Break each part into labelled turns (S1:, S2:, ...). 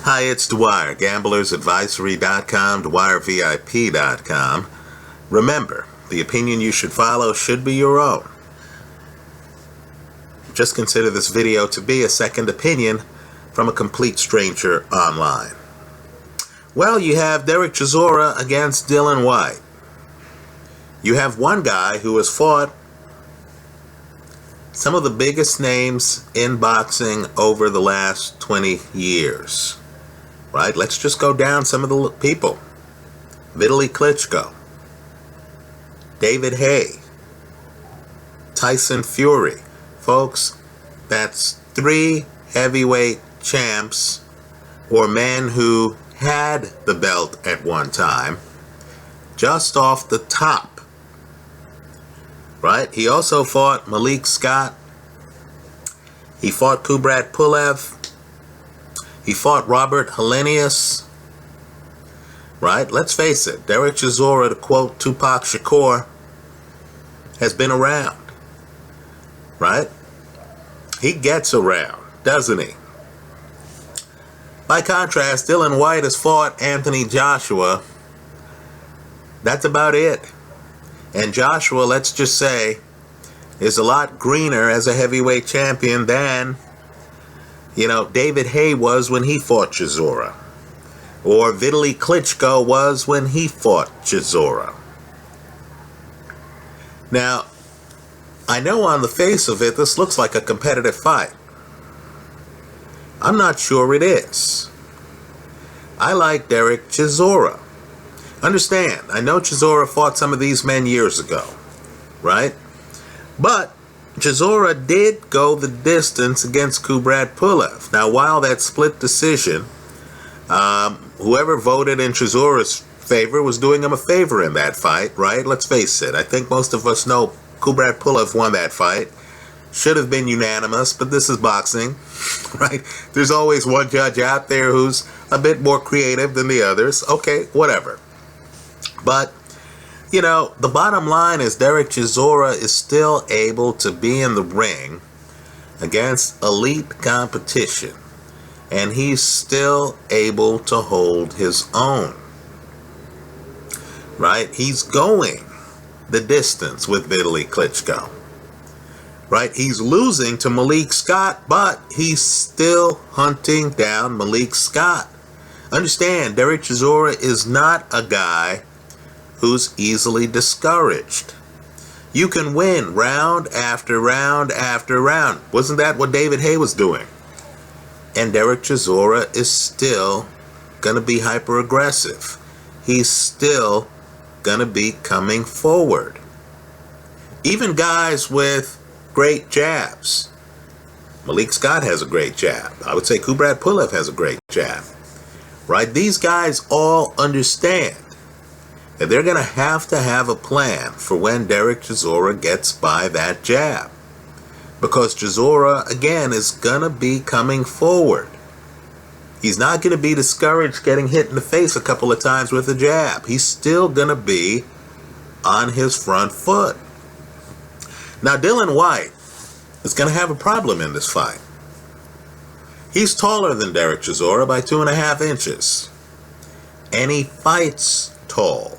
S1: Hi, it's Dwyer, gamblersadvisory.com, dwyervip.com. Remember, the opinion you should follow should be your own. Just consider this video to be a second opinion from a complete stranger online. Well, you have Dereck Chisora against Dillian Whyte. You have one guy who has fought some of the biggest names in boxing over the last 20 years. Right? Let's just go down some of the people. Vitaly Klitschko, David Haye, Tyson Fury. Folks, that's 3 heavyweight champs, or men who had the belt at one time, just off the top. Right? He also fought Malik Scott. He fought Kubrat Pulev. He fought Robert Helenius. Right? Let's face it, Dereck Chisora, to quote Tupac Shakur, has been around. Right? He gets around, doesn't he? By contrast, Dillian Whyte has fought Anthony Joshua. That's about it. And Joshua, let's just say, is a lot greener as a heavyweight champion than David Haye was when he fought Chisora, or Vitaly Klitschko was when he fought Chisora. Now, I know on the face of it, this looks like a competitive fight. I'm not sure it is. I like Dereck Chisora. Understand, I know Chisora fought some of these men years ago, right? But Chisora did go the distance against Kubrat Pulev. Now, while that split decision, whoever voted in Chisora's favor was doing him a favor in that fight, right? Let's face it. I think most of us know Kubrat Pulev won that fight. Should have been unanimous, but this is boxing, right? There's always one judge out there who's a bit more creative than the others. Okay, whatever. But the bottom line is Dereck Chisora is still able to be in the ring against elite competition, and he's still able to hold his own. Right? He's going the distance with Vitaly Klitschko. Right? He's losing to Malik Scott, but he's still hunting down Malik Scott. Understand, Dereck Chisora is not a guy who's easily discouraged. You can win round after round after round. Wasn't that what David Haye was doing? And Dereck Chisora is still going to be hyper aggressive. He's still going to be coming forward. Even guys with great jabs. Malik Scott has a great jab. I would say Kubrat Pulev has a great jab. Right? These guys all understand that they're going to have a plan for when Dereck Chisora gets by that jab. Because Chisora, again, is going to be coming forward. He's not going to be discouraged getting hit in the face a couple of times with a jab. He's still going to be on his front foot. Now, Dillian Whyte is going to have a problem in this fight. He's taller than Dereck Chisora by 2.5 inches. And he fights tall.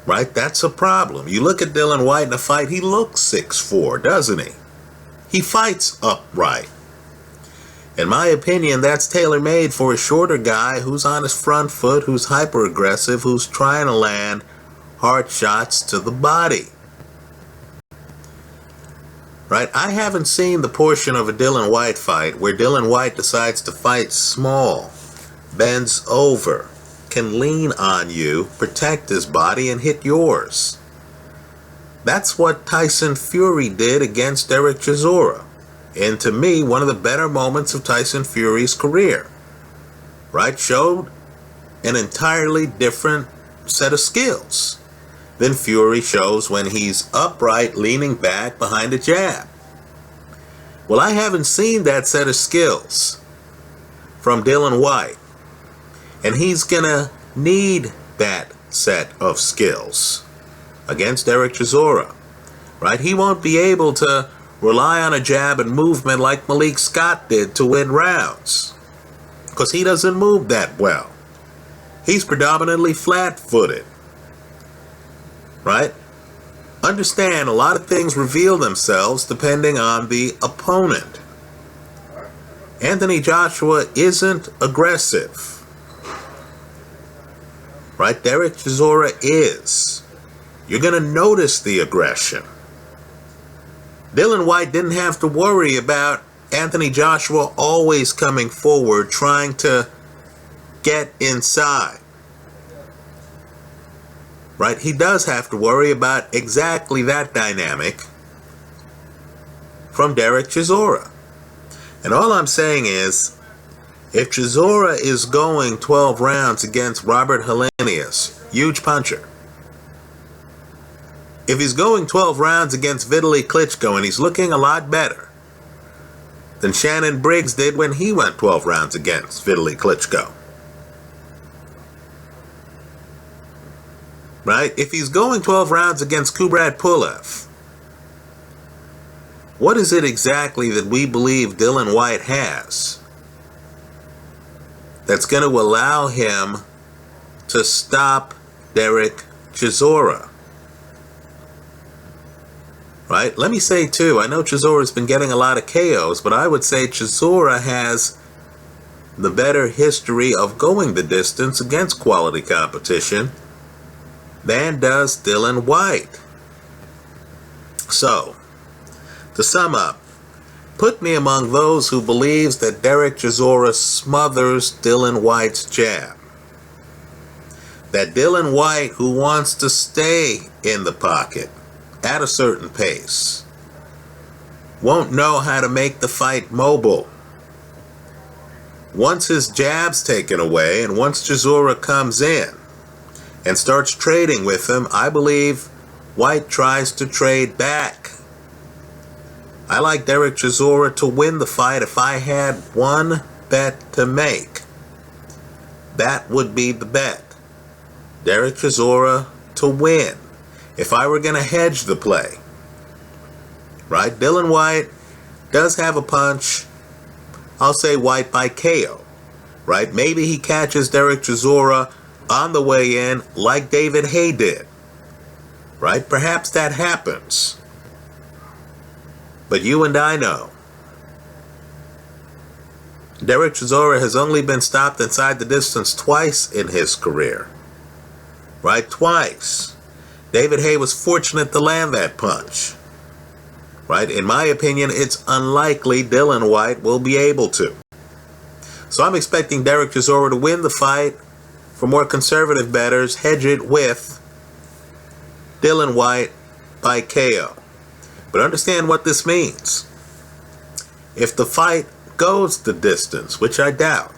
S1: Right? That's a problem. You look at Dillian Whyte in a fight, he looks 6'4", doesn't he? He fights upright. In my opinion, that's tailor-made for a shorter guy who's on his front foot, who's hyper-aggressive, who's trying to land hard shots to the body. Right? I haven't seen the portion of a Dillian Whyte fight where Dillian Whyte decides to fight small, bends over, can lean on you, protect his body, and hit yours. That's what Tyson Fury did against Dereck Chisora. And to me, one of the better moments of Tyson Fury's career. Right? Showed an entirely different set of skills than Fury shows when he's upright, leaning back behind a jab. Well, I haven't seen that set of skills from Dillian Whyte. And he's going to need that set of skills against Dereck Chisora. Right? He won't be able to rely on a jab and movement like Malik Scott did to win rounds. because he doesn't move that well. He's predominantly flat-footed, right? Understand, a lot of things reveal themselves depending on the opponent. Anthony Joshua isn't aggressive, right? Dereck Chisora is. You're going to notice the aggression. Dillian Whyte didn't have to worry about Anthony Joshua always coming forward, trying to get inside. Right? He does have to worry about exactly that dynamic from Dereck Chisora. And all I'm saying is, if Chisora is going 12 rounds against Robert Helenius, huge puncher, if he's going 12 rounds against Vitaly Klitschko and he's looking a lot better than Shannon Briggs did when he went 12 rounds against Vitaly Klitschko, right? If he's going 12 rounds against Kubrat Pulev, what is it exactly that we believe Dillian Whyte has that's going to allow him to stop Dereck Chisora? Right? Let me say, too, I know Chisora's been getting a lot of KOs, but I would say Chisora has the better history of going the distance against quality competition than does Dillian Whyte. So, to sum up, put me among those who believes that Dereck Chisora smothers Dillian Whyte's jab. That Dillian Whyte, who wants to stay in the pocket at a certain pace, won't know how to make the fight mobile. Once his jab's taken away and once Chisora comes in and starts trading with him, I believe Whyte tries to trade back. I like Dereck Chisora to win the fight. If I had one bet to make, that would be the bet. Dereck Chisora to win. If I were going to hedge the play, right? Dillian Whyte does have a punch. I'll say Whyte by KO, right? Maybe he catches Dereck Chisora on the way in like David Haye did, right? Perhaps that happens. But you and I know Dereck Chisora has only been stopped inside the distance twice in his career, right? Twice. David Haye was fortunate to land that punch, right? In my opinion, it's unlikely Dillian Whyte will be able to. So I'm expecting Dereck Chisora to win the fight. For more conservative bettors, hedge it with Dillian Whyte by KO. But understand what this means. If the fight goes the distance, which I doubt,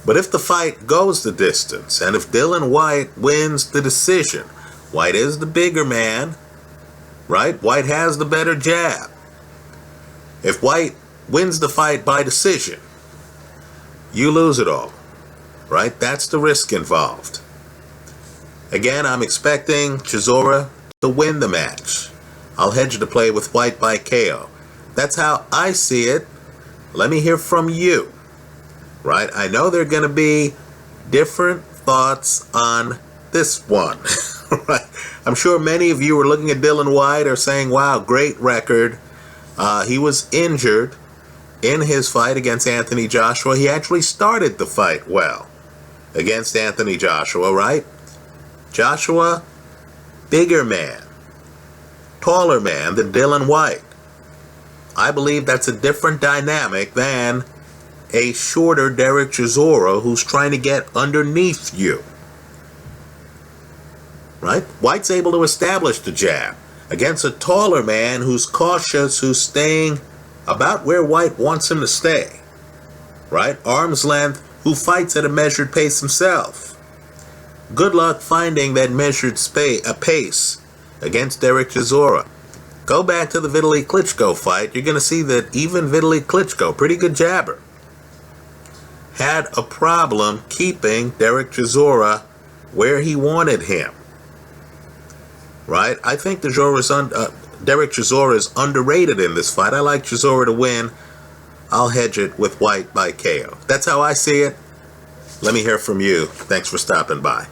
S1: but if the fight goes the distance, and if Dillian Whyte wins the decision, Whyte is the bigger man, right? Whyte has the better jab. If Whyte wins the fight by decision, you lose it all, right? That's the risk involved. Again, I'm expecting Chisora to win the match. I'll hedge the play with Whyte by KO. That's how I see it. Let me hear from you. Right? I know there are going to be different thoughts on this one. Right? I'm sure many of you are looking at Dillian Whyte are saying, wow, great record. He was injured in his fight against Anthony Joshua. He actually started the fight well against Anthony Joshua, right? Joshua, bigger man, taller man than Dillian Whyte. I believe that's a different dynamic than a shorter Dereck Chisora who's trying to get underneath you. Right? Whyte's able to establish the jab against a taller man who's cautious, who's staying about where Whyte wants him to stay. Right? Arm's length, who fights at a measured pace himself. Good luck finding that measured pace against Dereck Chisora. Go back to the Vitaly Klitschko fight. You're going to see that even Vitaly Klitschko, pretty good jabber, had a problem keeping Dereck Chisora where he wanted him. Right? I think Dereck Chisora is underrated in this fight. I like Chisora to win I'll hedge it with Whyte by KO. That's how I see it. Let me hear from you. Thanks for stopping by.